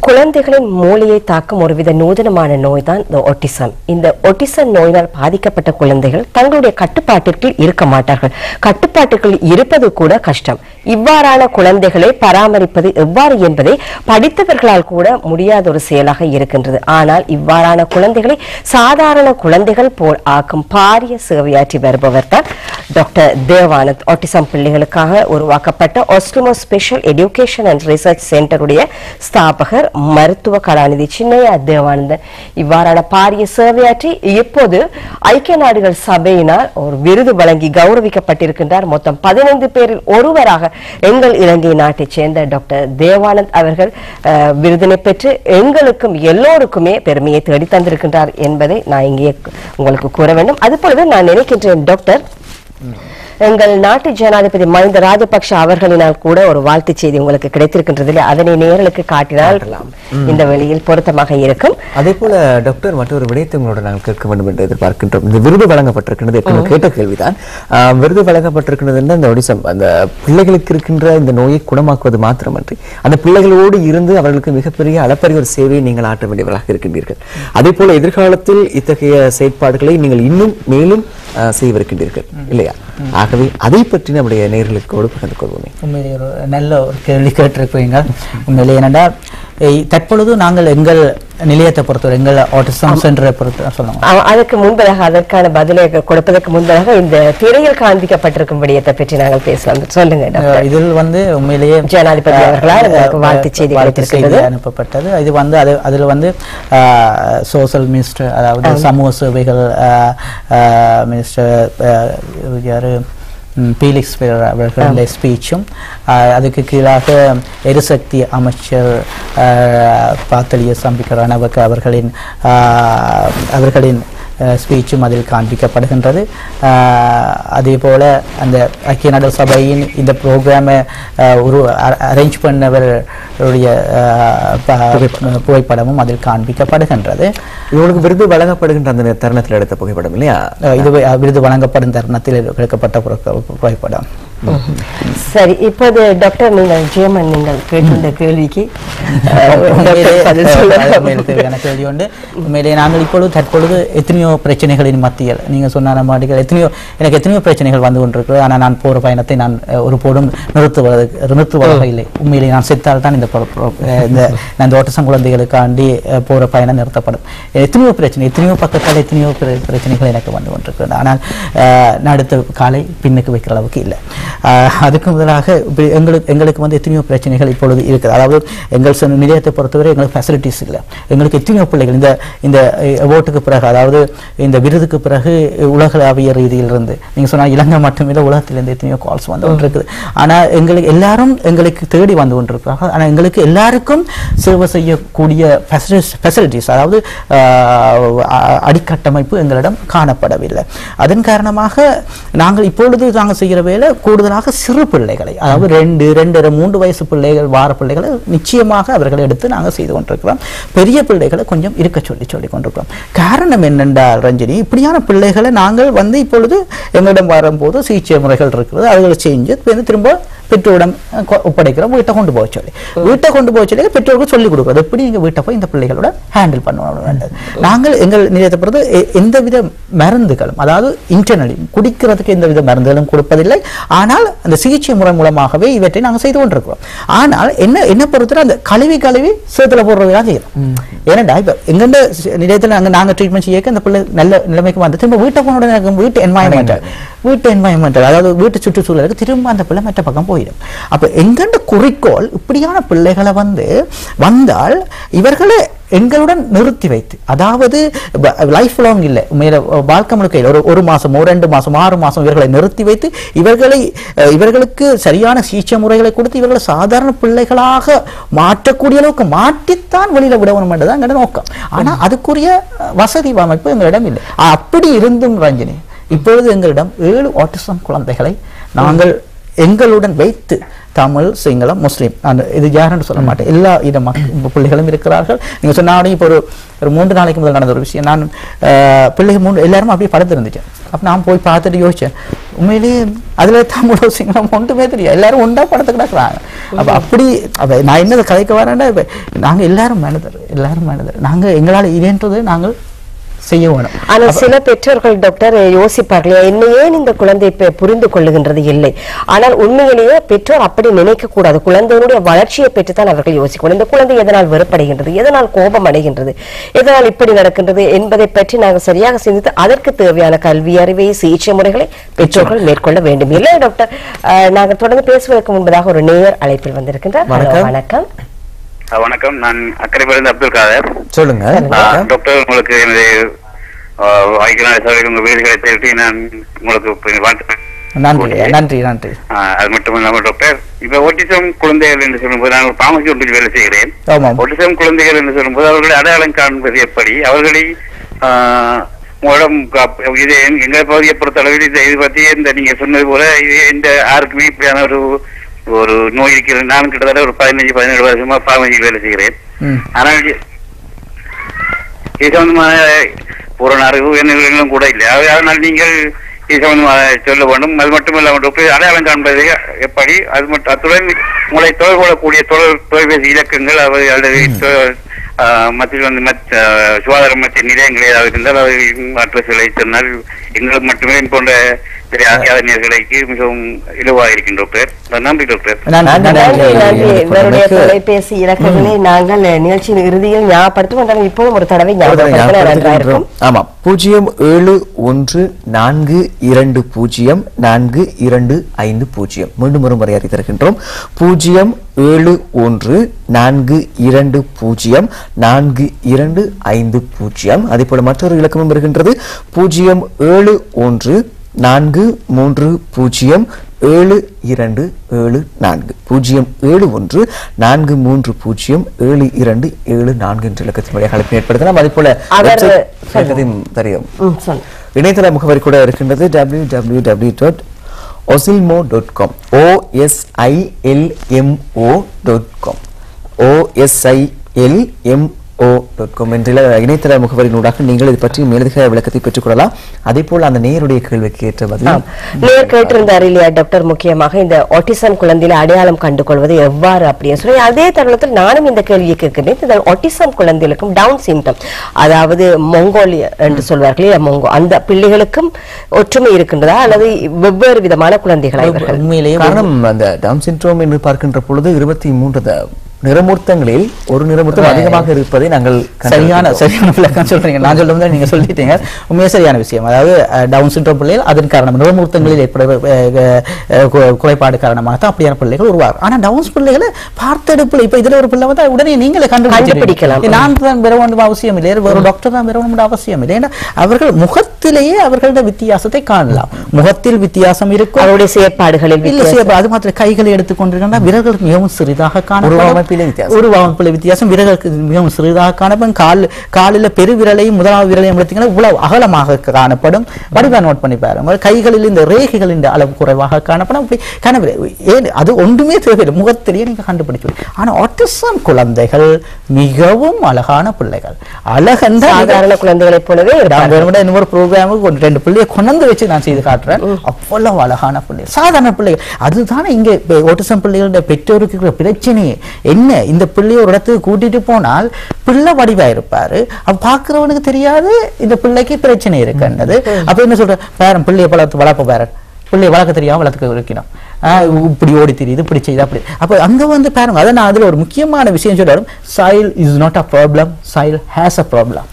குழந்தைகளின் மூளையை தாக்கும் ஒருவித நூதனமான நோய்தான் இந்த ஒட்டிசம். இந்த ஒட்டிசம் நோயினால் பாதிக்கப்பட்ட குழந்தைகள் தங்களுடைய கட்டுப்பாட்டிற்குள் இருக்க மாட்டார்கள். கட்டுப்பாட்டுக்குள் இருப்பது கூட கஷ்டம். இவ்வாறான குழந்தைகளை பராமரிப்பது எவ்வாறு என்பதை படித்தவர்களால் கூட முடியாத ஒரு செயலாக இருக்கின்றது. ஆனால் இவ்வாறான குழந்தைகளை சாதாரண குழந்தைகள் போல் ஆக்கும் பாரிய சேவையாற்றி வருபவர் தான் டாக்டர் தேவானந்த். ஆட்டிசம் பிள்ளைகளுக்காக உருவாக்கப்பட்ட ஆஸ்ட்ரிமோ ஸ்பெஷல் எஜுகேஷன் அண்ட் ரிசர்ச் சென்டருடைய ஸ்தாபகர் மருத்துவ கலாநிதி சின்னையா தேவானந்தன் இவ்வாறான பாரிய சேவையாற்றி இப்போது ஐக்கிய நாடுகள் சபையினால் ஒரு விருது வழங்கி கௌரவிக்கப்பட்டிருக்கின்றார். மொத்தம் 15 பேரில் ஒருவராக எங்கள் இலங்கை நாட்டைச் சேர்ந்த டாக்டர் தேவானந்த் அவர்கள் விருதினை பெற்று எங்களுக்கும் எல்லோருக்குமே பெருமையை தேடி தந்திருக்கின்றார் என்பதை நான் இங்கே உங்களுக்கு கூற வேண்டும். அதுபோலவே நான் நினைக்கின்றேன் டாக்டர், எங்கள் நாட்டு ஜனாதிபதி மஹிந்த ராஜபக்ஷ அவர்களினால் கூட ஒரு வாழ்த்து செய்தி உங்களுக்கு கிடைத்திருக்கின்றதில் அதனை நேர்களுக்கு காட்டினால் இந்த வெளியில் பொருத்தமாக இருக்கும். அதே போல டாக்டர், மற்றொரு விடயத்தை உங்களோட நாங்கள் கேட்க வேண்டும் என்று எதிர்பார்க்கின்றோம். இந்த விருது வழங்கப்பட்டிருக்கிறது கேட்ட கேள்விதான். விருது வழங்கப்பட்டிருக்கிறது இந்த ஒடிசம் அந்த பிள்ளைகளுக்கு இருக்கின்ற இந்த நோயை குணமாக்குவது மாத்திரமன்றி அந்த பிள்ளைகளோடு இருந்து அவர்களுக்கு மிகப்பெரிய அளப்பரிய ஒரு சேவையை நீங்கள் ஆற்ற வேண்டியவர்களாக இருக்கின்றீர்கள். அதே போல எதிர்காலத்தில் இத்தகைய செயற்பாடுகளை நீங்கள் இன்னும் மேலும் செய்விருக்கின்றீர்கள் இல்லையா? ஆகவே அதை பற்றி நம்முடைய நேயர்களுக்கு பகிர்ந்து கொள்வோமே. உண்மையிலே ஒரு நல்ல ஒரு கேள்வி கேட்டிருப்பீங்க. உண்மையிலே என்னென்னா, தற்பொழுது நாங்கள் எங்கள் நிலையத்தை பொறுத்தவரை எங்கள் ஆட்டிசம் சென்டரை பொறுத்த சொல்லுவோம். அதற்கு முன்பதாக அதற்கான பதிலை கொடுப்பதற்கு முன்பதாக இந்த திரையில் காண்பிக்கப்பட்டிருக்கும் விடயத்தை பற்றி நாங்கள் பேசலாம். சொல்லுங்க. இதில் உண்மையிலேயே ஜனாதிபதி அவர்களால் வாழ்த்து செய்தி அனுப்பப்பட்டது. இது அதில் சோசியல் மினிஸ்டர், அதாவது சமூக சேவைகள் மினிஸ்டர் யாரு பீலிக்ஸ் அவர்களுடைய ஸ்பீச்சும், அதுக்கு கீழாக எரிசக்தி அமைச்சர் பாத்தலிய சம்பிக்க ரணவக்க அவர்களின் ஸ்பீச்சும் அதில் காண்பிக்கப்படுகின்றது. அதே போல அந்த ஐக்கிய நாடு சபையின் இந்த ப்ரோக்ராமை அரேஞ்ச் பண்ணவருடைய புகைப்படமும் அதில் காண்பிக்கப்படுகின்றது. இவங்களுக்கு விருது வழங்கப்படுகின்ற அந்த தருணத்தில் எடுத்த புகைப்படம் இல்லையா? இது விருது வழங்கப்படும் தருணத்தில் எடுக்கப்பட்ட புகைப்படம். சரி, இப்போது டாக்டர், நீங்கள் கேட்டிருந்த கேள்விக்கு தேவையான கேள்வி உண்டு. உண்மையிலே நாங்கள் தற்பொழுது எத்தனையோ பிரச்சனைகளின் மத்தியில் நீங்கள் சொன்ன மாதிரி எனக்கு எத்தனையோ பிரச்சனைகள் வந்து கொண்டிருக்கிறது. ஆனால் நான் போகிற பயணத்தை நான் ஒரு போடும் நிறுத்துவதாக இல்லை. உண்மையிலே நான் செத்தால் தான் இந்த ஆட்டிசம் குழந்தைகளுக்காண்டி போகிற பயணம் நிறுத்தப்படும். எத்தனையோ பக்கத்தால் எத்தனையோ பிரச்சனைகள் எனக்கு வந்து கொண்டிருக்கிறது. ஆனால் நான் அடுத்த காலை பின்னுக்கு வைக்கிற அளவுக்கு இல்லை. அதுக்கு முதலாக எங்களுக்கு எத்தனையோ பிரச்சனைகள் இப்பொழுது இருக்குது. அதாவது எங்கள் நிலையத்தை பொறுத்தவரை எங்களுக்கு ஃபெசிலிட்டிஸ் இல்லை. எங்களுக்கு எத்தனையோ பிள்ளைகள் இந்த அவார்டுக்கு பிறகு, அதாவது இந்த விருதுக்கு பிறகு உலகளாவிய ரீதியிலிருந்து நீங்கள் சொன்னால் இலங்கை மட்டுமில்லை, உலகத்திலிருந்து எத்தனையோ கால்ஸ் வந்து கொண்டிருக்குது. ஆனால் எல்லாரும் எங்களுக்கு தேடி வந்து கொண்டிருக்கிறார்கள். ஆனால் எங்களுக்கு எல்லாருக்கும் சேவை செய்யக்கூடிய ஃபெசிலிட்டிஸ், அதாவது அடிக்கட்டமைப்பு எங்களிடம் காணப்படவில்லை. அதன் காரணமாக நாங்கள் இப்பொழுது செய்கிற வேலை கூடுதலாக சிறு பிள்ளைகளை, அதாவது 2-3 வயசு பிள்ளைகள் வார பிள்ளைகளை நிச்சயமாக அவர்களை எடுத்து நாங்கள் செய்து கொண்டிருக்கிறோம். பெரிய பிள்ளைகளை கொஞ்சம் இருக்க சொல்லி கொண்டிருக்கிறோம். காரணம் என்னென்றால் ரஞ்சினி, இப்படியான பிள்ளைகளை நாங்கள் இப்பொழுது எங்களிடம் வரும்போது சிகிச்சை முறைகள் இருக்கிறது, அதுகளை செஞ்சு திரும்ப பெற்றோரிடம் ஒப்படைக்கிறோம். வீட்டை கொண்டு போக சொல்லி பெற்றோருக்கு சொல்லிக் கொடுக்குறது எப்படி நீங்கள் வீட்டை போய் இந்த பிள்ளைகளோட ஹேண்டில் பண்ணணும். நாங்கள் எங்கள் நிலையத்தை பொறுத்து எந்தவித மருந்துகளும், அதாவது இன்டர்னலி குடிக்கிறதுக்கு எந்தவித மருந்துகளும் கொடுப்பதில்லை. ஆனால் அந்த சிகிச்சை முறை மூலமாகவே இவற்றை நாங்கள் செய்து கொண்டிருக்கிறோம். ஆனால் என்ன பொறுத்தவரை அந்த கழுவி சேத்துல போடுறதுக்காக செய்யணும். ஏன்னா இப்போ எங்கெண்ட நிலையத்தில் நாங்கள் ட்ரீட்மெண்ட் செய்ய அந்த பிள்ளை நல்ல நிலைமைக்கு வந்து திரும்ப வீட்டை போன வீட்டு என்வாயன்மெண்டல், அதாவது வீட்டு சுற்றுச்சூழலுக்கு திரும்ப அந்த பிள்ளை மற்ற பக்கம் போயிடும். அப்போ எங்கெண்ட குறிக்கோள் இப்படியான பிள்ளைகளை வந்தால் இவர்களை எங்களுடன் நிறுத்தி வைத்து, அதாவது லைஃப் லாங் இல்லை, வாழ்க்கை முழுக்க ஒரு மாதம் 2 மாதம் 6 மாதம் இவர்களை நிறுத்தி வைத்து இவர்களுக்கு சரியான சிகிச்சை முறைகளை கொடுத்து இவர்களை சாதாரண பிள்ளைகளாக மாற்றக்கூடிய அளவுக்கு மாற்றித்தான் வெளியில விடணும் என்றுதான் எங்களோட நோக்கம். ஆனால் அதுக்குரிய வசதி அமைப்பு எங்களிடம் இல்லை. அப்படி இருந்தும் ரஞ்சினி, இப்பொழுது எங்களிடம் 7 ஆட்டிசம் குழந்தைகளை நாங்கள் எங்களுடன் வைத்து, தமிழ், சிங்களம், முஸ்லீம், இது யாருன்னு சொல்ல மாட்டேன், எல்லா இட பிள்ளைகளும் இருக்கிறார்கள். நீங்கள் சொன்னாலும் இப்போ ஒரு 3 நாளைக்கு முதல் நடந்த ஒரு விஷயம், நான் பிள்ளைகள் எல்லாரும் அப்படியே படத்து இருந்துச்சேன். அப்போ நான் போய் பார்த்துட்டு யோசித்தேன், உண்மையிலேயே அதில் தமிழோ சிங்களம் ஒன்றுமே தெரியாது, எல்லாரும் ஒன்றா படத்துக்கு நடக்கிறாங்க. அப்ப அப்படி நான் என்ன கதைக்க வரேன்னா நாங்க எல்லாரும் மனிதர் நாங்க எங்களால் இயன்றது நாங்கள் செய்ய வேணும். ஆனால் சில பெற்றோர்கள் டாக்டர் யோசிப்பார்கள் என்ன ஏன் இந்த குழந்தை புரிந்து கொள்ளுகின்றது இல்லை. ஆனால் உண்மையிலேயே பெற்றோர் அப்படி நினைக்க கூடாது. குழந்தையினுடைய வளர்ச்சியை பெற்றுத்தான் அவர்கள் யோசிக்கணும். இந்த குழந்தை எதனால் வெறுப்படைகின்றது, எதனால் கோபம் அடைகின்றது, எதனால் இப்படி நடக்கின்றது என்பதை பற்றி நாங்கள் சரியாக சிந்தித்து அதற்கு தேவையான கல்வி அறிவை சிகிச்சை முறைகளை பெற்றோர்கள் மேற்கொள்ள வேண்டும். இல்லை டாக்டர், நாங்கள் தொடர்ந்து பேசுவதற்கு முன்பதாக ஒரு நேயர் அழைப்பில் வந்திருக்கின்றார். வணக்கம். வணக்கம், நான் அக்கரைப்பேருந்து அப்துல் காதர். சொல்லுங்க டாக்டர், உங்களுக்கு எனது உங்க வீடுகளை தேடி நான் உங்களுக்கு நன்றி. அது மட்டும் இல்லாமல் டாக்டர், இப்ப ஒட்டிசம் குழந்தைகள் என்று சொல்லும்போது நான் ஒரு பாமசி ஒன்றில் வேலை செய்கிறேன். ஒட்டிசம் குழந்தைகள் என்று சொல்லும்போது அவர்களை அடையாளம் காண்பது எப்படி, அவர்களை இது எங்க பகுதியை பொறுத்தளவில் இது பற்றி இந்த நீங்க சொன்னது போல இது இந்த யாருக்குமே இப்படியான ஒரு நோய் இருக்கிறது. நான் கிட்டத்தட்ட ஒரு 15-17 வருஷமா பாமசியில் வேலை செய்கிறேன். ஆனால் இது சம்பந்தமான பூரண அறிவு என்னங்களும் கூட இல்லை. அதனால் நீங்கள் இது சம்பந்தமாக சொல்ல வேண்டும். அது மட்டும் இல்லாமல் அடையாளம் காண்பது எப்படி, அது மட்டும் அத்துடன் உங்களை தொடர்பு கொள்ளக்கூடிய தொலைபேசி இலக்கங்கள் அல்லது மத்திய சுகாதார மத்திய நிலையங்கள் ஏதாவது இருந்தால் அதை அட்ரஸ்களை சொன்னால் எங்களுக்கு மட்டுமே போன்ற நேர்களுக்கு மிகவும் இலவாக இருக்கின்றோம் டாக்டர். நன்றி டாக்டர். இவருடைய தொலைபேசி இலக்கங்களை நாங்கள் நிகழ்ச்சியின் இறுதியில் ஞாபகப்படுத்துவோம். இப்போதும் ஒரு தடவை ஞாபகப்படுத்துகிறோம். ஆமா, 07142042550. மீண்டும் ஒரு முறை அறிவித்திருக்கின்றோம். 07142042550. அதே போல மற்றொரு இலக்கமும் இருக்கின்றது 07143072724 07143072724 என்ற இலக்கத்தின் வழியாக அழைப்பு ஏற்படுத்தலாம். அதே போல தெரியும் இணையதள முகவரி கூட இருக்கின்றது www.osilmo.com osilmo.com என்ற இணையதள முகவரியினூடாக நீங்கள் இது பற்றி மேலதிக விளக்கத்தை பெற்றுக் கொள்ளலாம். அதே போல அந்த நேயருடைய கேள்விக்கு ஏற்ற பதில் நேர் கேட்டிருந்தார் இல்லையா டாக்டர், முக்கியமாக இந்த ஆட்டிசம் குழந்தையில அடையாளம் கண்டுகொள்வது எவ்வாறு அப்படின்னு சொல்லி அதே தருணத்தில் நானும் இந்த கேள்வியை கேட்கிறேன். இந்த ஆட்டிசம் குழந்தைகளுக்கும் டவுன் சிம்டம், அதாவது மொங்கோலியா என்று சொல்வார்கள் மொங்கோ, அந்த பிள்ளைகளுக்கும் ஒற்றுமை இருக்கின்றதா அல்லது வெவ்வேறு விதமான குழந்தைகளா இவர்கள்? உண்மையிலேயே காரணம் அந்த டவுன் சிண்ட்ரோம் என்று பார்க்கின்ற பொழுது 23 நிறமூர்த்தங்களில் ஒரு நிறமூர்த்தம் அதிகமாக இருப்பதை நாங்கள் சரியான விளக்கம் சொல்றீங்க. நான் சொல்லும் நீங்க சொல்லிட்டீங்க. உண்மையே சரியான விஷயம். அதாவது டவுன் சிண்ட்ரோம் பிள்ளைகள் அதன் காரணம் நிறமூர்த்தங்களில் ஏற்பட குறைபாடு காரணமாக தான் அப்படியான பிள்ளைகள் உருவாகும். ஆனா டவுன்ஸ் பிள்ளைகளை பார்த்தெடுப்புல இப்ப இதுல ஒரு பிள்ளை வந்து உடனே நீங்களே கண்டுபிடிக்கலாம். நான் தான் பெற வேண்டும் அவசியம் இல்லை, ஒரு டாக்டர் தான் பெற வேண்டும் அவசியம் இல்லை. ஏன்னா அவர்கள் முகத்திலேயே அவர்களோட வித்தியாசத்தை காணலாம். முகத்தில் வித்தியாசம் இருக்கும், அவருடைய செயற்பாடுகளில் அது மாத்திரம் கைகளை எடுத்துக்கொண்டிருக்கின்ற விரல்கள் மிகவும் சிறிதாக காணப்படும். உருவமைப்புல வித்தியாசம், விரல்களுக்கு மிகவும் சிறிதாக காணப்படும். காலில் பெரு விரலையும் முதலாவது விரலையும் எடுத்தீங்கன்னா இவ்வளவு அகலமாக காணப்படும். வடிவா நோட் பண்ணி பாருங்க. கைகளில் இந்த ரேகைகளின் அளவு குறைவாக காணப்படும். ஏன் அது ஒன்றுமே தேவையில்லை, முகத்திலேயே நீங்க கண்டுபிடிச்சு. ஆனா ஆட்டிசம் குழந்தைகள் மிகவும் அழகான பிள்ளைகள். அழகந்த சாதாரண குழந்தைகளை போலவே இன்னொரு ப்ரோக்ராமுக்கு 2 பிள்ளையை கொண்டு வச்சு நான் செய்து காட்டுறேன். அவ்வளவு அழகான பிள்ளைகள், சாதாரண பிள்ளைகள். அதுதானே இங்க ஆட்டிசம் பிள்ளைகளுடைய பெற்றோருக்கு இருக்கிற பிரச்சனையே. என்ன, இந்த பிள்ளைய ஒரு இடத்துக்கு கூட்டிட்டு போனால் பிள்ளை வடிவா இருப்பாரு, அப்ப பாக்குறவனுக்கு தெரியாது இந்த பிள்ளைக்கு பிரச்சனை இருக்குன்றது. அப்ப என்ன சொல்ற, பேரன் பிள்ளைய வளர்ப்ப பேரன் பிள்ளைய வளர்க்க தெரியாம வளர்த்துக்க வைக்கணும், இப்படி ஓடி தெரியுது, இப்படி செய்யுது, அப்படி. அப்ப அங்க வந்து பாருங்க, அதை நான் அதுல ஒரு முக்கியமான விஷயம் சொல்றேன். Child is not a problem, child has a problem.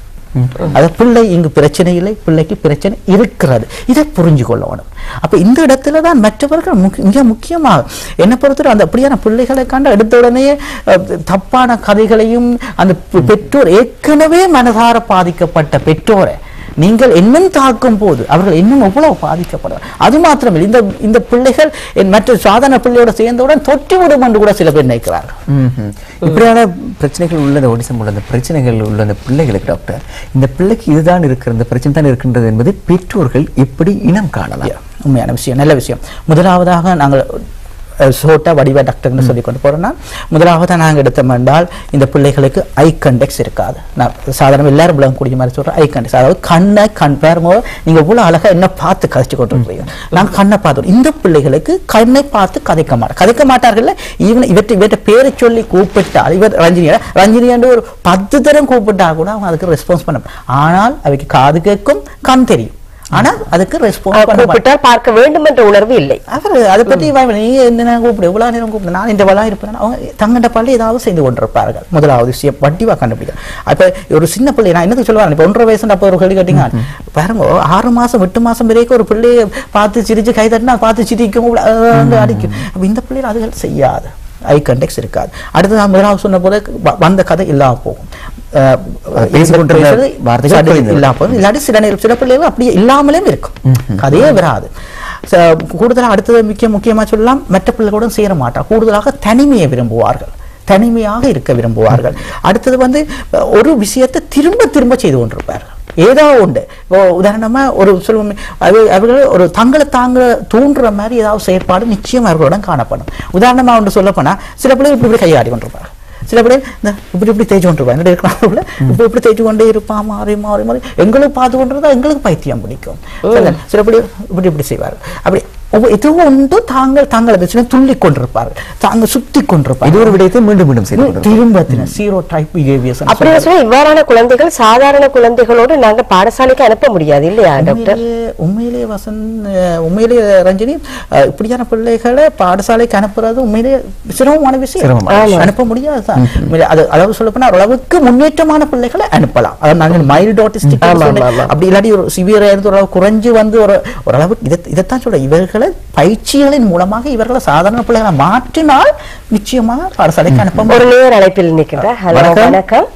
அது பிள்ளை இங்கு பிரச்சனை இல்லை, பிள்ளைக்கு பிரச்சனை இருக்கிறது. இதை புரிஞ்சு கொள்ளணும். அப்ப இந்த இடத்துல தான் மற்றவர்கள் மிக முக்கியமாக என்ன பொறுத்தவரை அந்த அப்படியான பிள்ளைகளை கண்ட எடுத்த உடனே தப்பான கதைகளையும் அந்த பெற்றோர் ஏற்கனவே மனதார பாதிக்கப்பட்ட பெற்றோரை நீங்கள் இன்னும் தாக்கும் போது அவர்கள் இன்னும் எவ்வளவு பாதிக்கப்படுவார். அது மாத்திரமில்லை, இந்த பிள்ளைகள் மற்ற சாதாரண பிள்ளையோட சேர்ந்தவுடன் தொற்றிவிடும் என்று கூட சில பேர் நினைக்கிறார்கள். இப்படியான பிரச்சனைகள் உள்ள ஒடிசம் உள்ள பிரச்சனைகள் உள்ள அந்த பிள்ளைகளுக்கு டாக்டர், இந்த பிள்ளைக்கு இதுதான் இருக்கிற இந்த பிரச்சனை தான் இருக்கின்றது என்பது பெற்றோர்கள் எப்படி இனம் காணலாம்? உண்மையான விஷயம், நல்ல விஷயம். முதலாவதாக நாங்கள் சோட்டா வடிவ டாக்டர்னு சொல்லி கொண்டு போறோம்னா முதலாவது நாங்கள் எடுத்தோம் என்றால் இந்த பிள்ளைகளுக்கு ஐ கண்டெக்ஸ் இருக்காது. நான் சாதாரண எல்லாரும் விளங்கக்கூடிய மாதிரி சொல்றேன் ஐ கண்டெக்ஸ், அதாவது கண்ணை பாரும்போது நீங்க இவ்வளவு அழகா என்ன பார்த்து கதைச்சு கொண்டு இருக்கீங்க, நாங்கள் கண்ணை பார்த்தோம். இந்த பிள்ளைகளுக்கு கண்ணை பார்த்து கதைக்க மாட்டார்கள். இவற்றை பேரை சொல்லி கூப்பிட்டால் இவர் ரஞ்சினி என்று ஒரு 10 தரம் கூப்பிட்டா கூட அவங்க அதுக்கு ரெஸ்பான்ஸ் பண்ண, ஆனால் அவைக்கு காது கேட்கும் கண் தெரியும், ஆனால் அதுக்கு ரெஸ்பான்ஸ் பண்ண பார்க்க வேண்டும் என்ற உணர்வு இல்லை. அவர் அதை பற்றி நீ என்ன கூப்பிடு எவ்வளவு நேரம் கூப்பிடு நான் இந்த வளா இருப்பேன், அவங்க தங்கண்ட பால் ஏதாவது செய்து கொண்டிருப்பார்கள். முதலாவது விஷயம் வட்டிவா கண்டுபிடிக்க. அப்ப ஒரு சின்ன பிள்ளை நான் என்னது சொல்லுவாங்க, இப்ப 1.5 வயசு அப்போ ஒரு கேள்வி கேட்டீங்க பாருங்க, 6 மாசம் 8 மாசம் வரைக்கும் ஒரு பிள்ளையை பார்த்து சிரிச்சு கை தட்டினா பார்த்து சிரிக்கும் அடிக்கும். அப்ப இந்த பிள்ளைகள் அதுகள் செய்யாது, ஐ கண்டெக்ஸ் இருக்காது. அடுத்து நான் முதலாவது சொன்ன போல வந்த கதை இல்லாம போகும், இல்லாட்டி சில பிள்ளைகள் அப்படியே இல்லாமலே இருக்கும், கதையே வராது. கூடுதலாக அடுத்தது முக்கியமா சொல்லலாம், மற்ற பிள்ளைகளுடன் சேர மாட்டார், கூடுதலாக தனிமையை விரும்புவார்கள், தனிமையாக இருக்க விரும்புவார்கள். அடுத்தது ஒரு விஷயத்தை திரும்ப திரும்ப செய்து கொண்டிருப்பார்கள், ஏதோ உண்டு. இப்போ உதாரணமா ஒரு சொல்லுவோம், அவர்கள் ஒரு தங்களை தூண்டுற மாதிரி ஏதாவது செயற்பாடு நிச்சயம் அவர்களுடன் காணப்படும். உதாரணமா ஒன்று சொல்ல போனா சில பிள்ளைகள் இப்படி கையாடி கொண்டிருப்பாங்க, சில பிள்ளை இப்படி தேய்ச்சி கொண்டிருப்பாங்க, இப்படி தேய்ச்சி கொண்டே இருப்பான், மாறி மாறி மாறி எங்களுக்கு பார்த்து கொண்டிருந்தா எங்களுக்கு பைத்தியம் பிடிக்கும். சில பிள்ளை இப்படி செய்வார்கள். அப்படி எதுவும் ஒன்று தாங்கள் துள்ளி கொண்டிருப்பார்கள், தாங்கள் சுத்தி கொண்டிருப்பார்கள். இது ஒரு விடயத்தை மீண்டும் மீண்டும் திரும்ப ஜீரோ டைப் பிஹேவியர்ஸ். அப்படி சொன்னா இவ்வாறான குழந்தைகள் சாதாரண குழந்தைகளோடு நாங்க பாடசாலைக்கு அனுப்ப முடியாது இல்லையா டாக்டர்? உண்மையிலேயே ரஞ்சினி, இப்படியான பிள்ளைகளை பாடசாலைக்கு அனுப்புறது உண்மையிலேயே சிரமமான விஷயம், அனுப்ப முடியாது. அதாவது சொல்ல போனா அளவுக்கு முன்னேற்றமான பிள்ளைகளை அனுப்பலாம், அதாவது நாங்கள் மைல்டு ஆட்டிஸ்டிக் அப்படி இல்லாட்டி ஒரு சிவியரா இருந்து ஒரு குறைஞ்சு ஓரளவுக்கு இதைத்தான் சொல்ற. இவர்களை பயிற்சிகளின் மூலமாக இவர்களை சாதாரண பிள்ளைகளை மாற்றினால் நிச்சயமாக பாடசாலைக்கு அனுப்ப. ஒரு நேர் அழைப்பில் நிற்கின்றார். ஹலோ வணக்கம்.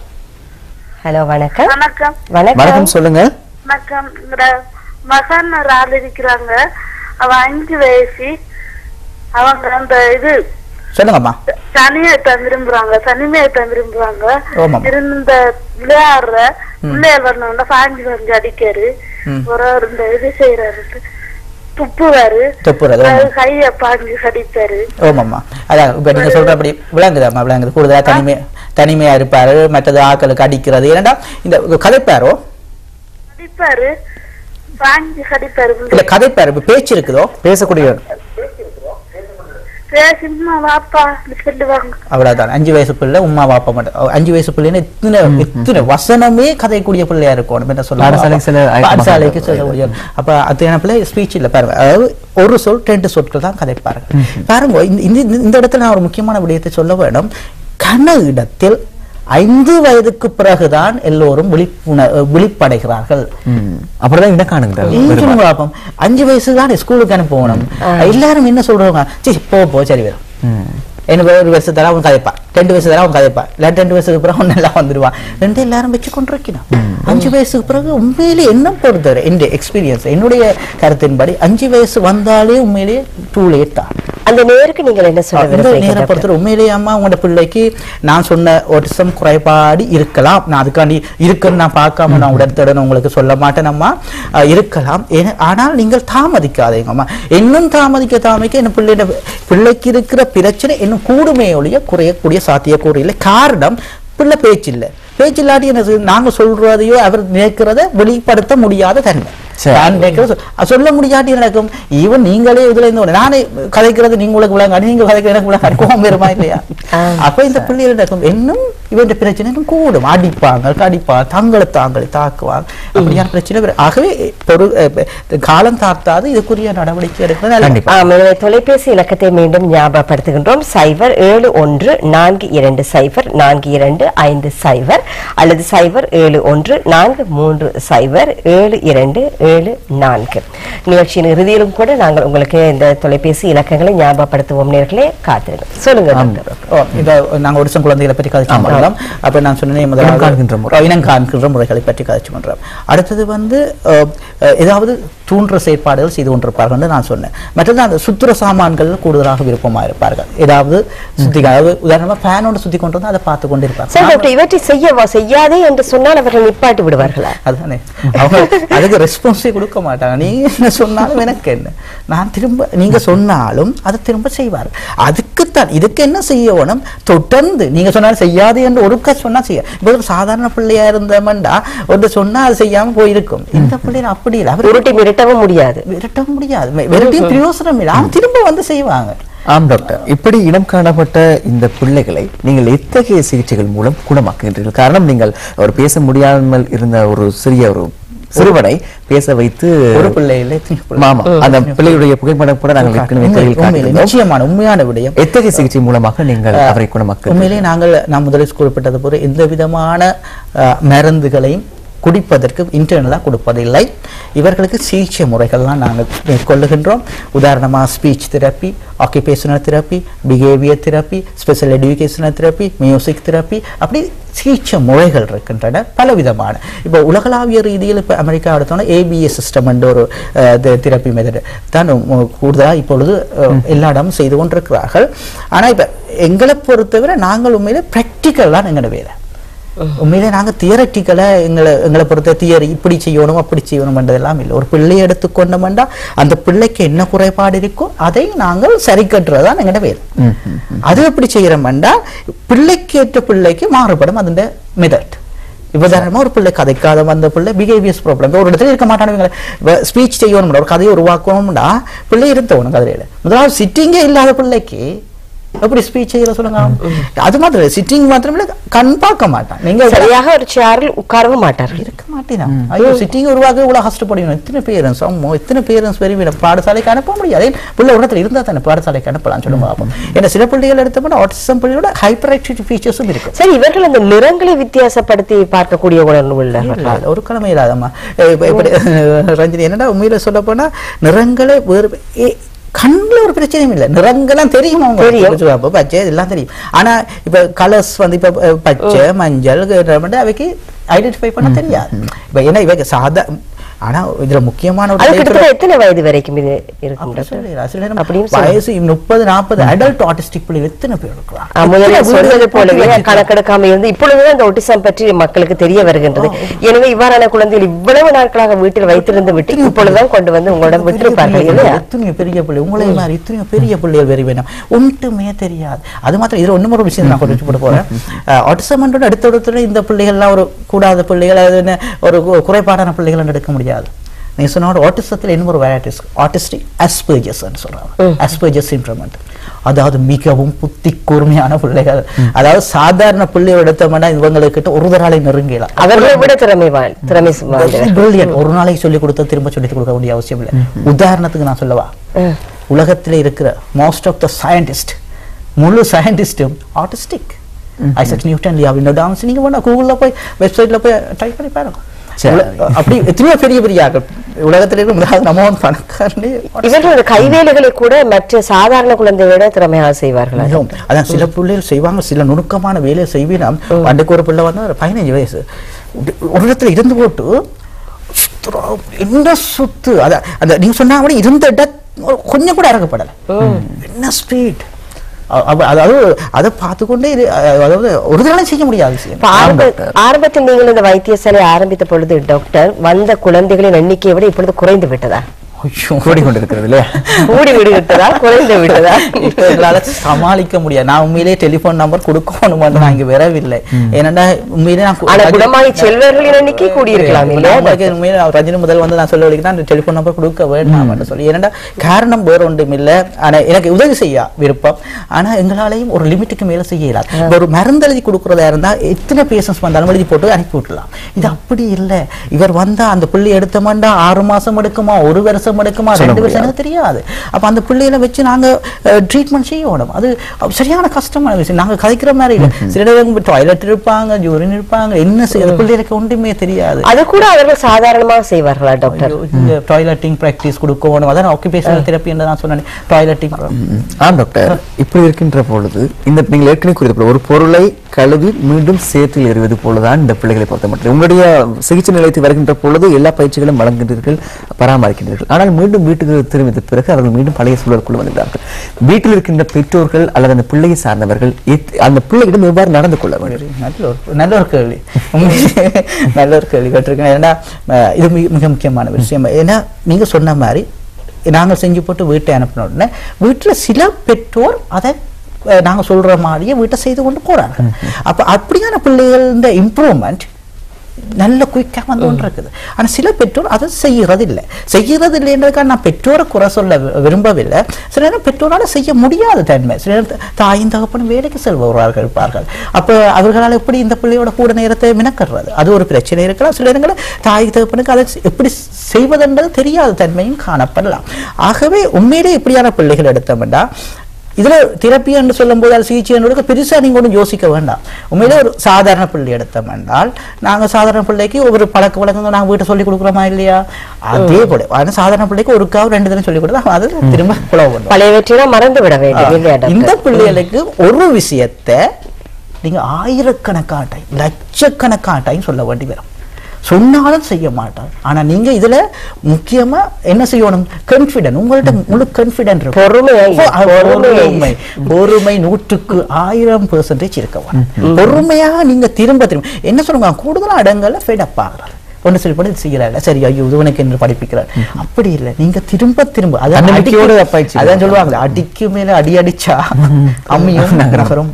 ஹலோ வணக்கம். வணக்கம். வணக்கம் சொல்லுங்க. வணக்கம். மகன் ஒரு ஆள் இருக்கிறாங்க, அவ 5 வயசு, அவங்க அந்த இது சொல்லுங்கம்மா தனிமையை விரும்புறாங்க. இருந்த விளையாடுற பிள்ளைகள் வரணும்னா பாஞ்சு அடிக்காரு, ஒரு இந்த இது செய்யறாரு, துப்புவாரு, கைய பாஞ்சு கடிப்பாரு. ஓமாம்மா, அதான் இப்ப நீங்க சொல்றபடி விளங்குதாம்மா, விளங்குது. கூடுதலா தனிமையா இருப்பாரு, மற்றது ஆக்களுக்கு அடிக்கிறது. ஏன்னா இந்த கதைப்பாரோ கடிப்பாரு, பாஞ்சு கடிப்பாரு, இல்ல கதைப்பாரு, பேச்சு இருக்குதோ, பேசக்கூடிய அவ்வளவுதான். 5 வயசு பிள்ளை உமா வாப்பா மட்டும். 5 வயசு பிள்ளைன்னு எத்தனை வசனமே கதைக்கூடிய பிள்ளையா இருக்கும் என்ன சொல்ல பாடசாலைக்கு சொல்லக்கூடிய. அப்ப அது பிள்ளை ஸ்பீச் இல்ல பாருங்க, அதாவது ஒரு சொல் 2 சொற்கள் தான் கதைப்பாருங்க. பாருங்க இந்த இடத்துல நான் ஒரு முக்கியமான விடயத்தை சொல்ல வேண்டும். கன இடத்தில் 5 வயதுக்கு பிறகுதான் எல்லோரும் விழிப்படைகிறார்கள். அப்படிதான் என்ன காணுங்க. 5 வயசுதான் ஸ்கூலுக்கு அனுப்பணும். எல்லாரும் என்ன சொல்றாங்க, போ சரி வரும், எனக்கு 1 வருஷம் தர அவன் கதைப்பா, 2 வயசு தர அவன் கதைப்பா, இல்ல 2 வயசுக்கு பிறகு அவன் நல்லா வந்துடுவான். எல்லாரும் வச்சு கொண்டிருக்கணும். 5 வயசுக்கு பிறகு உண்மையிலே என்ன பொறுத்தவரை என் எக்ஸ்பீரியன்ஸ், என்னுடைய கருத்தின்படி 5 வயசு வந்தாலே உண்மையிலேயே டூ லேட் தான். அந்த நேருக்கு நீங்கள் என்ன சொல்ல நேரம் பொறுத்தவரை உண்மையிலேயே அம்மா உங்களோட பிள்ளைக்கு நான் சொன்ன ஆட்டிசம் குறைபாடு இருக்கலாம், நான் அதுக்காண்டி இருக்குன்னு நான் பார்க்காம நான் உடனே உங்களுக்கு சொல்ல மாட்டேன் அம்மா, இருக்கலாம். ஆனால் நீங்கள் தாமதிக்காதீங்க அம்மா, இன்னும் தாமதிக்க என் பிள்ளைக்கு இருக்கிற பிரச்சனை இன்னும் கூடுமையை ஒழிய குறையக்கூடிய சாத்தியக்கூறு இல்லை. காரணம் பிள்ளை பேச்சு இல்லை, பேச்சு இல்லாட்டி என்ன நாங்க சொல்றதையோ அவர் நினைக்கிறத வெளிப்படுத்த முடியாத தன்மை. சொல்ல முடியாட்டி நடக்கும். ஈவன் நீங்களே இதுல இருந்து நானே கதைக்கிறது நீங்களுக்கு விளங்காது, நீங்க கதைக்கிற எனக்கு விளங்காது, கோபம் வருமா இல்லையா? அப்ப இந்த பிள்ளைகள் நடக்கும் இன்னும் இவன் பிரச்சனை கூடும், அடிப்பாங்க, கடிப்பாங்க, தங்களை தாக்குவாங்க, அப்படியான பிரச்சனை. ஆகவே காலம் தாழ்த்தாது இதுக்குரிய நடவடிக்கை எடுக்கிறது. தொலைபேசி இலக்கத்தை மீண்டும் ஞாபகப்படுத்துகின்றோம். 071404245 அல்லது 07143072774. நிகழ்ச்சியின் இறுதியிலும் கூட நாங்கள் உங்களுக்கு இந்த தொலைபேசி இலக்கங்களை ஞாபகப்படுத்துவோம். நேர்களே காத்திருங்க. சொல்லுங்க டாக்டர். நாங்க ஒரு குழந்தைகளை பற்றி கதைச்சோம். பண்றோம். அப்ப நான் சொன்னேன் முதல்ல இனம் காண்கின்ற முறைகளை பற்றி கதைச்சு பண்றோம். அடுத்தது வந்து ஏதாவது தூண்டுற செயற்பாடுகள் செய்து கொண்டிருப்பார்கள் நான் சொன்னேன். மற்றது அந்த சுத்துற சாமான்கள் கூடுதலாக விருப்பமாக இருப்பார்கள். ஏதாவது சுத்தி, அதாவது உதாரணமா ஃபேனோட சுத்தி கொண்டு வந்து அதை பார்த்து கொண்டு இருப்பாங்க. இவற்றை செய்யாதே என்று சொன்னால் அவர்கள் நிப்பாட்டி விடுவார்களா? அதுதானே, அவங்க அதுக்கு ரெஸ்பான்ஸே கொடுக்க மாட்டாங்க. நீங்க என்ன சொன்னாலும் எனக்கு என்ன, நான் திரும்ப நீங்க சொன்னாலும் அதை திரும்ப செய்வார். அதுக்குத்தான் இதுக்கு என்ன செய்யணும், தொடர்ந்து நீங்க சொன்னாலும் செய்யாது என்று ஒருக்க சொன்னா செய்ய. இப்போ ஒரு சாதாரண பிள்ளையா இருந்தமண்டா ஒன்று சொன்னா அது செய்யாம போயிருக்கும். இந்த பிள்ளைகள் அப்படி இல்லை, விரட்டவும் முடியாது, விரட்டியும் பிரயோசனம் இல்லை, அவங்க திரும்ப வந்து செய்வாங்க. ஆம் டாக்டர், இப்படி இனம் காணப்பட்ட இந்த பிள்ளைகளை நீங்கள் எத்தகைய சிகிச்சைகள் மூலம் குணமாக்குகின்றீர்கள்? காரணம், நீங்கள் அவர் பேச முடியாமல் இருந்த ஒரு சிறுவனை பேச வைத்து ஒரு பிள்ளையில மாமா அந்த பிள்ளையுடைய புகைப்படம் கூட நாங்கள் நிச்சயமான உண்மையான விடயம். எத்தகைய சிகிச்சை மூலமாக நீங்கள் அவரை குணமாக்க? உண்மையிலே நான் முதலில் குறிப்பிட்டது போல எந்த விதமான மருந்துகளையும் குடிப்பதற்கு இன்டர்னலாக கொடுப்பதில்லை. இவர்களுக்கு சிகிச்சை முறைகள்லாம் நாங்கள் மேற்கொள்ளுகின்றோம். உதாரணமாக speech therapy, occupational therapy, behaviour therapy, special educational therapy, music therapy, அப்படி சிகிச்சை முறைகள் இருக்கின்றன பலவிதமான. இப்போ உலகளாவிய ரீதியில் இப்போ அமெரிக்கா எடுத்தோன்னா ABA சிஸ்டம் என்ற ஒரு தெரப்பி மெத்தட் தான் கூடுதலாக இப்பொழுது எல்லா இடமும் செய்து கொண்டிருக்கிறார்கள். ஆனால் இப்போ எங்களை பொறுத்தவரை நாங்கள் உண்மையிலே ப்ராக்டிக்கலாக எங்களோட வேலை. உண்மையிலே நாங்கள் தியரட்டிக்கலாக எங்களை பொறுத்த தியரி இப்படி செய்யணும் அப்படி செய்யணும்ன்றதெல்லாம் இல்லை. ஒரு பிள்ளையை எடுத்துக்கொண்டோம்னா அந்த பிள்ளைக்கு என்ன குறைபாடு இருக்கோ அதை நாங்கள் சரி கட்டுறதுதான் எங்களோட வேலை. அது எப்படி செய்யறோம்னா பிள்ளைக்கு ஏற்ற பிள்ளைக்கு மாறுபடும் அந்த மெத்தட். உதாரணமா ஒரு பிள்ளை கதைக்காத வந்த பிள்ளை பிஹேவியர்ஸ் ப்ராப்ளம் ஒரு இடத்துல இருக்க மாட்டானுங்க. ஸ்பீச் செய்யணும்னா ஒரு கதையை உருவாக்கணும்னா பிள்ளை இருந்தவனும் கதையில முதலாவது சிட்டிங்கே இல்லாத பிள்ளைக்கு எப்படி ஸ்பீச் செய்யற சொல்லுங்க. அது மாத்திரம் சிட்டிங் மாத்திரம் இல்ல, கண் பார்க்க மாட்டான். நீங்க சரியாக ஒரு சேரில் உட்காரவும் மாட்டார்கள், இருக்க மாட்டேனா. ஐயோ சிட்டிங் உருவாக்க இவ்வளவு கஷ்டப்படணும். எத்தனை பேரண்ட்ஸ் அம்மோ எத்தனை பேரண்ட்ஸ் பெரிய பாடசாலைக்கு அனுப்ப முடியாது. பிள்ளை ஒரு இடத்துல இருந்தா தானே பாடசாலைக்கு அனுப்பலாம் சொல்லுங்க பார்ப்போம். ஏன்னா சில பிள்ளைகள் எடுத்தோம்னா ஆட்டிசம் பிள்ளையோட ஹைப்பர் ஆக்டிவிட்டி ஃபீச்சர்ஸும் இருக்கு. சரி, இவர்கள் அந்த நிறங்களை வித்தியாசப்படுத்தி பார்க்கக்கூடிய ஒரு கிழமை இல்லாதம்மா. இப்படி ரஞ்சினி என்னடா உண்மையில சொல்ல போனா நிறங்களை வேறு கண்ணுல ஒரு பிரச்சனையும் இல்லை. நிறங்கள்லாம் தெரியும், அவங்க பச்சை இதெல்லாம் தெரியும். ஆனா இப்ப கலர்ஸ் வந்து இப்ப பச்சை மஞ்சள் அவைக்கு ஐடென்டிஃபை பண்ண தெரியாது. இப்ப ஏன்னா இவங்க சாதா. ஆனா இதுல முக்கியமான எத்தனை வயது வரைக்கும் இது இருக்கும்? வயசு 30-40 அடல்ட் ஆட்டிஸ்டிக் பிள்ளைகள் எத்தனை பேர் இருக்கலாம் கணக்கெடுக்காம இருந்து இப்பொழுதுதான் இந்த ஆட்டிசம் பற்றி மக்களுக்கு தெரிய வருகின்றது. எனவே இவ்வாறான குழந்தைகள் இவ்வளவு நாட்களாக வீட்டில் வைத்திருந்து விட்டு இப்பொழுதுதான் கொண்டு வந்து உங்களிடம் விட்டிருப்பார்கள். எத்தனையோ பெரிய பிள்ளை உங்களே மாதிரி இத்தனையோ பெரிய பிள்ளைகள் வெறி வேணும் ஒன்றுமே தெரியாது. அது மாத்திரம் இதுல ஒன்னும் ஒரு விஷயம் நான் கொண்டு போட்டு போறேன். ஆட்டிசம் அடுத்த இந்த பிள்ளைகள்லாம் ஒரு கூடாத பிள்ளைகள் ஒரு குறைபாடான பிள்ளைகள் எடுக்க முடியாது. நீங்க சொன்ன ஆட்டிசத்தில் இன்னும் ஒரு வெரைட்டிஸ் ஆட்டிஸ்டிக் அஸ்பெர்ஜர்ஸ் சொல்றாங்க. அஸ்பெர்ஜர் சிண்ட்ரோம், அதாவது மிகவும் புத்தி கூர்மையான பிள்ளைகள். அதாவது சாதாரண பிள்ளையோட எடுத்தோம்னா இவங்களுக்கு ஒரு தராளை நெருங்கலாம். அவர்களை விட திறமை ஒரு நாளைக்கு சொல்லி கொடுத்தா திரும்ப சொல்லி கொடுக்க வேண்டிய அவசியம் இல்லை. உதாரணத்துக்கு நான் சொல்லவா, உலகத்தில் இருக்கிற மோஸ்ட் ஆஃப் த சயின்டிஸ்ட் முழு சயின்டிஸ்டும் ஆட்டிஸ்டிக். ஐசக் நியூட்டன், லியோ டான்ஸ் நீங்க வேணா கூகுள்ல போய் வெப்சைட்ல போய் டைப் பண்ணி பாருங்க. அப்படி எத்தனையோ பெரிய பெரிய உலகத்திலே இவர்களோட கைவேலைகளை கூட மற்ற சாதாரண குழந்தையோட திறமையாக செய்வார்கள். அதான் சில பிள்ளைகள் செய்வாங்க, சில நுணுக்கமான வேலையை செய்வீனா. அன்றைக்கு ஒரு பிள்ளை வந்து 15 வயசு ஒரு இடத்துல இருந்து போட்டு என்ன சுத்து அந்த நீங்க சொன்னா கூட இருந்த கொஞ்சம் கூட இறக்கப்படல. என்ன ஸ்பீட், அதாவது அதை பார்த்துக்கொண்டே அதாவது ஒரு தடவை செய்ய முடியாது. ஆரம்பத்தில் நீங்கள் இந்த வைத்தியசாலை ஆரம்பித்த பொழுது டாக்டர் வந்த குழந்தைகளின் எண்ணிக்கையை விட இப்பொழுது குறைந்து விட்டதா? சமாளிக்க முடியாது. நான் உண்மையிலே டெலிபோன் நம்பர் கொடுக்கணும் நான் இங்க வரவில்லை. ஏன்னா உண்மையிலே செல்வர்களின் எண்ணிக்கை கூடியிருக்கலாம். ரஜினி முதல் வந்து நான் சொல்ல டெலிபோன் நம்பர் கொடுக்க வேண்டாம் என்று சொல்லி. ஏன்னா காரணம் வேற ஒன்றும் இல்லை. ஆனா எனக்கு உதவி செய்ய விருப்பம். ஆனா எங்களாலையும் ஒரு லிமிட்டுக்கு மேல செய்யலாம். ஒரு மருந்தெழுதி கொடுக்கறதா இருந்தா எத்தனை பேஷன்ஸ் வந்தாலும் எழுதி போட்டு அனுப்பி விட்டுலாம். இது அப்படி இல்லை. இவர் வந்தா அந்த பிள்ளை எடுத்தோம்னா 6 மாசம் எடுக்குமா, 1 வருஷம் எடுக்குமா, 2 வருஷம் எனக்கு தெரியாது. அப்ப அந்த பிள்ளைகளை வச்சு நாங்க ட்ரீட்மெண்ட் செய்யணும். அது சரியான கஷ்டமான விஷயம். நாங்க கதைக்கிற மாதிரி இல்லை. சில நேரம் டாய்லெட் இருப்பாங்க, யூரின் இருப்பாங்க, என்ன செய்ய பிள்ளைகளுக்கு ஒன்றுமே தெரியாது. அது கூட அவர்கள் சாதாரணமாக செய்வார்களா டாக்டர்? டாய்லெட்டிங் பிராக்டிஸ் கொடுக்கணும். அதான் ஆக்குபேஷனல் தெரப்பி என்று நான் சொன்னேன். டாய்லெட்டிங். டாக்டர் இப்படி இருக்கின்ற பொழுது இந்த நீங்கள் ஏற்கனவே குறிப்பிட்ட ஒரு பொருளை கழுவி மீண்டும் சேற்றில் எறிவது போலதான் இந்த பிள்ளைகளை பொறுத்த மட்டும். உங்களுடைய சிகிச்சை நிலையத்தில் வருகின்ற பொழுது எல்லா பயிற்சிகளும் வழங்குகின்றீர்கள், பராமரிக்கின்றீர்கள். ஆனால் மீண்டும் வீட்டுக்கு திரும்பிய பிறகு அவர்கள் மீண்டும் பழைய சூழலுக்குள் வருகிறார்கள். வீட்டில் இருக்கின்ற பெற்றோர்கள் அல்லது அந்த பிள்ளையை சார்ந்தவர்கள் அந்த பிள்ளையிடம் எவ்வாறு நடந்து கொள்ள வேண்டும்? நல்ல ஒரு கேள்வி, நல்ல ஒரு கேள்வி கேட்டிருக்கேன். ஏன்னா இது மிக முக்கியமான விஷயம். ஏன்னா நீங்க சொன்ன மாதிரி நாங்கள் செஞ்சு போட்டு வீட்டை அனுப்பின உடனே வீட்டில் சில பெற்றோர் அதை நாங்கள் சொல்ற மாதிரியே வீட்டை செய்து கொண்டு போறாங்க. அப்ப அப்படியான பிள்ளைகள் இந்த இம்ப்ரூவ்மெண்ட் நல்ல குயிக்காக வந்து கொண்டு இருக்குது. ஆனால் சில பெற்றோர் அதை செய்யறது இல்லைன்றதுக்காக நான் பெற்றோரை குறை சொல்ல விரும்பவில்லை. சில நேரம் பெற்றோரால் செய்ய முடியாத தன்மை, சில நேரம் தாயும் தகப்பனும் வேலைக்கு செல்பவர்கள் இருப்பார்கள். அப்போ அவர்களால் எப்படி இந்த பிள்ளையோட கூட நேரத்தை மினக்கிறது, அது ஒரு பிரச்சனை இருக்கலாம். சில நேரங்களில் தாய் தகப்பனுக்கு அதை எப்படி செய்வதென்றது தெரியாத தன்மையும் காணப்படலாம். ஆகவே உண்மையிலே இப்படியான பிள்ளைகள் எடுத்தோம்னா இதுல தெரப்பி என்று சொல்லும் போது சிகிச்சை என்று பெருசா நீங்க ஒன்றும் யோசிக்க வேண்டாம். உண்மையிலே ஒரு சாதாரண பிள்ளை எடுத்தோம் என்றால் நாங்க சாதாரண பிள்ளைக்கு ஒரு பழக்க வழக்கங்கள் நாங்கள் வீட்டை சொல்லிக் கொடுக்குறோமா இல்லையா, அதே போல ஆனால் சாதாரண பிள்ளைக்கு ஒருக்காவது 2 தினம் சொல்லிக் கொடுத்தா அது திரும்ப புலவு பண்ணும். பழையவற்றையும் மறந்து விட வேண்டும். இந்த பிள்ளைகளுக்கு ஒரு விஷயத்தை நீங்க ஆயிரக்கணக்கான லட்சக்கணக்கான சொல்ல வேண்டி வரும், சொன்னாலும் செய்ய மாட்டார். ஆனா நீங்க இதுல முக்கியமா என்ன செய்யணும், கான்ஃபிடன்ட், உங்கள்ட்ட முழு கான்ஃபிடன்ட் இருக்கும். பொறுமை 100% இருக்க வேணும். பொறுமையாக நீங்க திரும்ப என்ன சொல்லுங்க, கூடுதலா இடங்கள்ல ஃபெட் ஆகுறாரு, ஒன்று சொல்லி பண்ணி செய்யறாரு, சரி ஐயோ இதுவனுக்கு என்று படிப்பிக்கிறார், அப்படி இல்லை. நீங்க திரும்ப அதான் சொல்லுவாங்க, அடிக்கு மேல அடி அடிச்சா அம்மியும் நகரும்.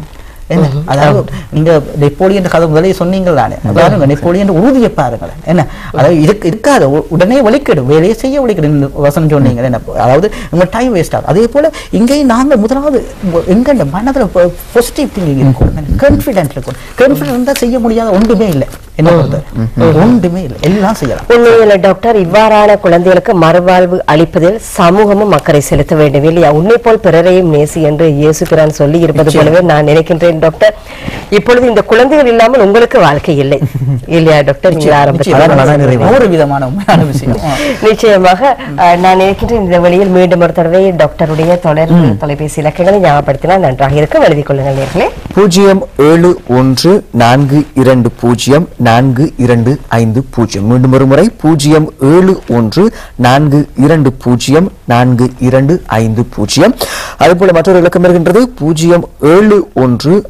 என்ன அதாவது நீங்க நெப்போலியன் கதை முதலே சொன்னீங்கள் தானே, அதாவது நெப்போலியன் உறுதியை பாருங்களேன். என்ன அதாவது இருக்காது, உடனே ஒழிக்கிடும், வேலையை செய்ய ஒழிக்கிடும் வசனம் சொன்னீங்க. என்ன அதாவது உங்க டைம் வேஸ்ட் ஆகும். அதே போல இங்கேயும் நாங்கள் முதலாவது எங்க மனதில் பாசிட்டிவ் திங்கிங் இருக்கும், கான்ஃபிடென்ட் இருக்கும். கான்ஃபிடென்ட் தான் செய்ய முடியாத ஒன்றுமே இல்லை, என்ன பொறுத்த ஒன்றுமே இல்லை, எல்லாம் செய்யலாம். உண்மையில டாக்டர், இவ்வாறான குழந்தைகளுக்கு மறுவாழ்வு அளிப்பதில் சமூகமும் அக்கறை செலுத்த வேண்டும் இல்லையா? உன்னை போல் பிறரையும் நேசி என்று இயேசு பிரான் சொல்லி இருப்பது போலவே நான் நினைக்கின்றேன் டாக்டர். இப்பொழுது இந்த குழந்தைகள் இல்லாமல் உங்களுக்கு வாழ்க்கை இல்லை இல்லையா டாக்டர்? ஒரு விதமான உண்மையான விஷயம். நிச்சயமாக நான் நினைக்கின்றேன் இந்த வழியில் மீண்டும் ஒரு தடவை டாக்டருடைய தொலைபேசி இலக்கங்களை ஞாபகப்படுத்தினால் நன்றாக இருக்கும். எழுதிக் கொள்ளுங்கள் நேர்களே. 07142504250. மீண்டும் ஒரு முறை 07142504250. அதுபோல மற்றொரு இலக்கம் இருக்கின்றது 07143072724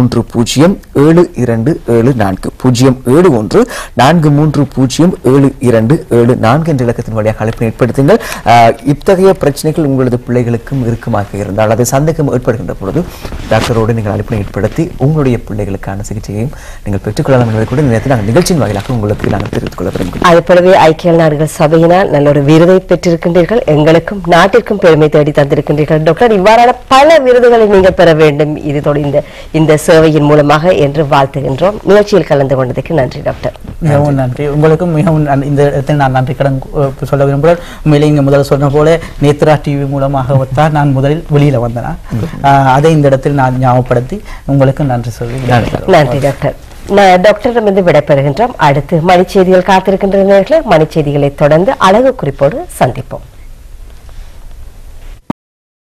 07143072724 என்ற இலக்கத்தின் வழியாக அழைப்பினை ஏற்படுத்துங்கள். இத்தகைய பிரச்சனைகள் உங்களது பிள்ளைகளுக்கும் இருக்குமாக இருந்தால் அதை சந்தேகம் ஏற்படுகின்ற பொழுது டாக்டரோடு நீங்கள் அழைப்பினை ஏற்படுத்தி உங்களுடைய பிள்ளைகளுக்கான சிகிச்சையையும் நீங்கள் பெற்றுக்கொள்ளலாம் என்பதை கூட நேரத்தில் நாங்கள் நிகழ்ச்சியின் வாயிலாக உங்களுக்கு நாங்கள் தெரிவித்துக் கொள்ள விரும்புகிறோம். அது போலவே ஐக்கிய நாடுகள் சபையினால் நல்ல ஒரு விருதை பெற்றிருக்கின்றீர்கள், எங்களுக்கும் நாட்டிற்கும் பெருமை தேடி தந்திருக்கின்றீர்கள் டாக்டர். இவ்வாறான பல விருதுகளை நீங்கள் பெற வேண்டும் இந்த சேவையின் மூலமாக என்று வாழ்த்துகின்றோம். நிகழ்ச்சியில் கலந்து கொண்டதுக்கு நன்றி டாக்டர். மிகவும் நன்றி. உங்களுக்கும் மிகவும் இந்த இடத்தில் நான் நன்றி கடன் சொல்ல விரும்புகிறேன். உண்மையிலே இங்கே முதல்ல சொன்ன போல நேத்ரா டிவி மூலமாகத்தான் நான் முதலில் வெளியில வந்தேன். அதை இந்த இடத்தில் நான் ஞாபகப்படுத்தி உங்களுக்கு நன்றி சொல்லி நன்றி டாக்டர். டாக்டரிடமிருந்து விடைபெறுகின்றோம். அடுத்து மணிச்செய்திகள் காத்திருக்கின்றன. மணிச்செய்திகளை தொடர்ந்து அழகு குறிப்போடு சந்திப்போம்.